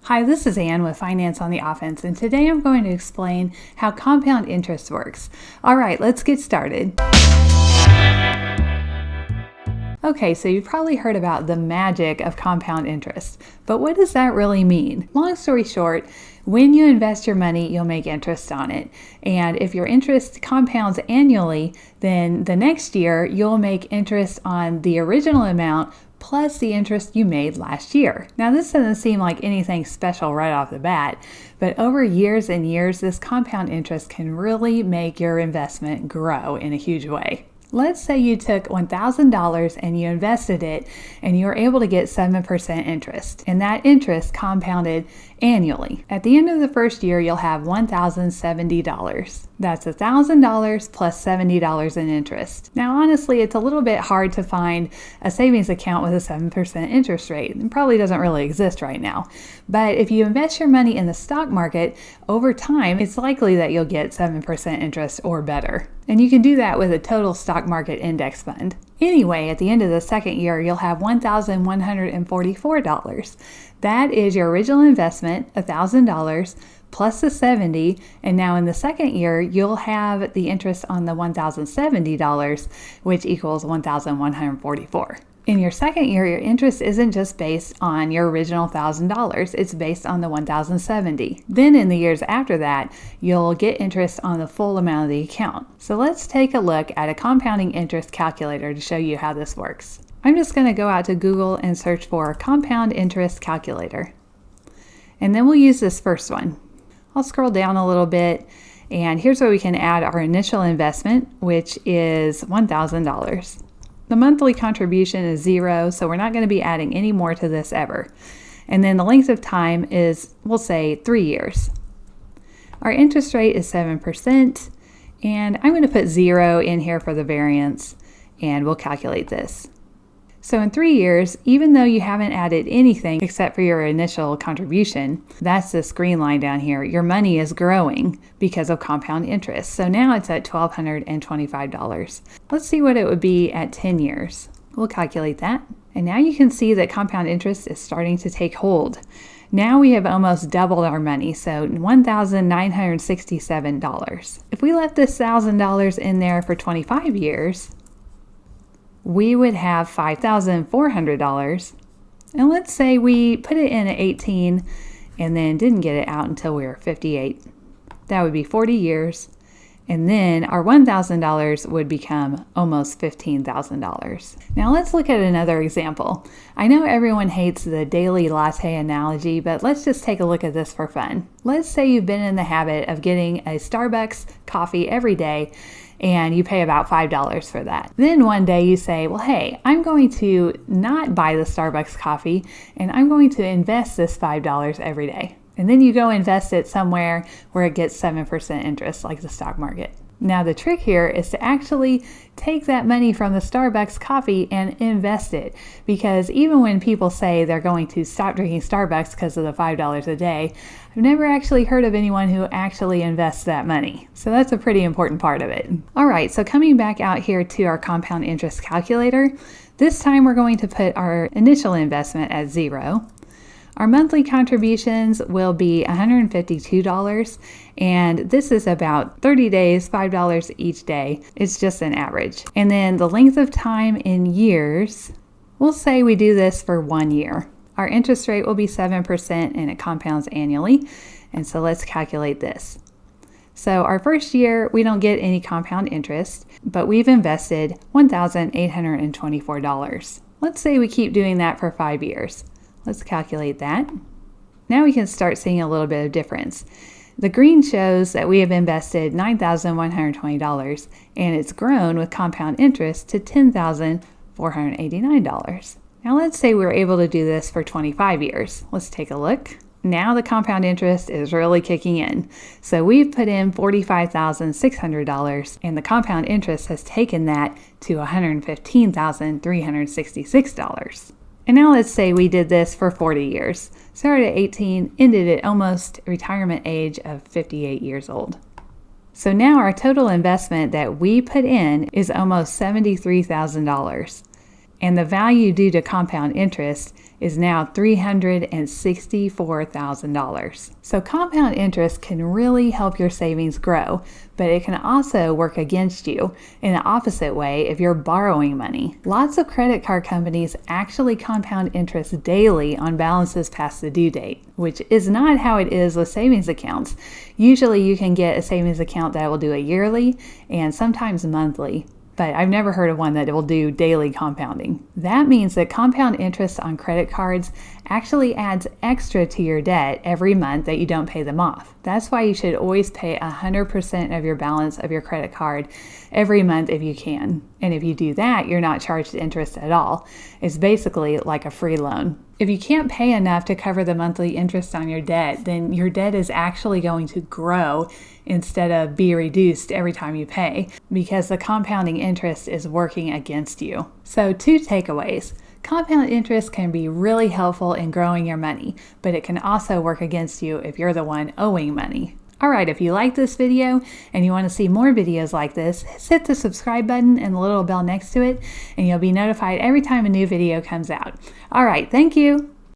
Hi, this is Ann with Finance on the Offense, and today I'm going to explain how compound interest works. All right, let's get started. Okay, so you've probably heard about the magic of compound interest, but what does that really mean? Long story short, when you invest your money, you'll make interest on it. And if your interest compounds annually, then the next year you'll make interest on the original amount plus the interest you made last year. Now, this doesn't seem like anything special right off the bat, but over years and years, this compound interest can really make your investment grow in a huge way. Let's say you took $1,000 and you invested it and you were able to get 7% interest, and that interest compounded annually. At the end of the first year, you'll have $1,070. That's $1,000 plus $70 in interest. Now, honestly, it's a little bit hard to find a savings account with a 7% interest rate. It probably doesn't really exist right now. But if you invest your money in the stock market, over time, it's likely that you'll get 7% interest or better. And you can do that with a total stock market index fund. Anyway, at the end of the second year, you'll have $1,144. That is your original investment, $1,000, plus the $70, and now in the second year, you'll have the interest on the $1,070, which equals $1,144. In your second year, your interest isn't just based on your original $1,000, it's based on the $1,070. Then in the years after that, you'll get interest on the full amount of the account. So let's take a look at a compounding interest calculator to show you how this works. I'm just going to go out to Google and search for compound interest calculator. And then we'll use this first one. I'll scroll down a little bit, and here's where we can add our initial investment, which is $1,000. The monthly contribution is 0, so we're not going to be adding any more to this ever. And then the length of time is, we'll say, 3 years. Our interest rate is 7%, and I'm going to put 0 in here for the variance, and we'll calculate this. So in 3 years, even though you haven't added anything except for your initial contribution, that's this green line down here, your money is growing because of compound interest. So now it's at $1,225. Let's see what it would be at 10 years. We'll calculate that. And now you can see that compound interest is starting to take hold. Now we have almost doubled our money, so $1,967. If we left this $1,000 in there for 25 years, we would have $5,400. And let's say we put it in at 18 and then didn't get it out until we were 58. That would be 40 years. And then our $1,000 would become almost $15,000. Now let's look at another example. I know everyone hates the daily latte analogy, but let's just take a look at this for fun. Let's say you've been in the habit of getting a Starbucks coffee every day, and you pay about $5 for that. Then one day you say, well, hey, I'm going to not buy the Starbucks coffee, and I'm going to invest this $5 every day. And then you go invest it somewhere where it gets 7% interest, like the stock market. Now the trick here is to actually take that money from the Starbucks coffee and invest it, because even when people say they're going to stop drinking Starbucks because of the $5 a day, I've never actually heard of anyone who actually invests that money. So that's a pretty important part of it. All right, so coming back out here to our compound interest calculator, this time we're going to put our initial investment at 0. Our monthly contributions will be $152, and this is about 30 days, $5 each day. It's just an average. And then the length of time in years, we'll say we do this for 1 year. Our interest rate will be 7% and it compounds annually. And so let's calculate this. So our first year, we don't get any compound interest, but we've invested $1,824. Let's say we keep doing that for 5 years. Let's calculate that. Now we can start seeing a little bit of difference. The green shows that we have invested $9,120, and it's grown with compound interest to $10,489. Now let's say we're able to do this for 25 years. Let's take a look. Now the compound interest is really kicking in. So we've put in $45,600, and the compound interest has taken that to $115,366. And now let's say we did this for 40 years. Started at 18, ended at almost retirement age of 58 years old. So now our total investment that we put in is almost $73,000. and the value due to compound interest is now $364,000. So compound interest can really help your savings grow, but it can also work against you in the opposite way if you're borrowing money. Lots of credit card companies actually compound interest daily on balances past the due date, which is not how it is with savings accounts. Usually you can get a savings account that will do it yearly and sometimes monthly, but I've never heard of one that will do daily compounding. That means that compound interest on credit cards actually adds extra to your debt every month that you don't pay them off. That's why you should always pay 100% of your balance of your credit card every month if you can. And if you do that, you're not charged interest at all. It's basically like a free loan. If you can't pay enough to cover the monthly interest on your debt, then your debt is actually going to grow instead of be reduced every time you pay, because the compounding interest is working against you. So 2 takeaways. Compound interest can be really helpful in growing your money, but it can also work against you if you're the one owing money. Alright, if you like this video and you want to see more videos like this, hit the subscribe button and the little bell next to it, and you'll be notified every time a new video comes out. Alright, thank you!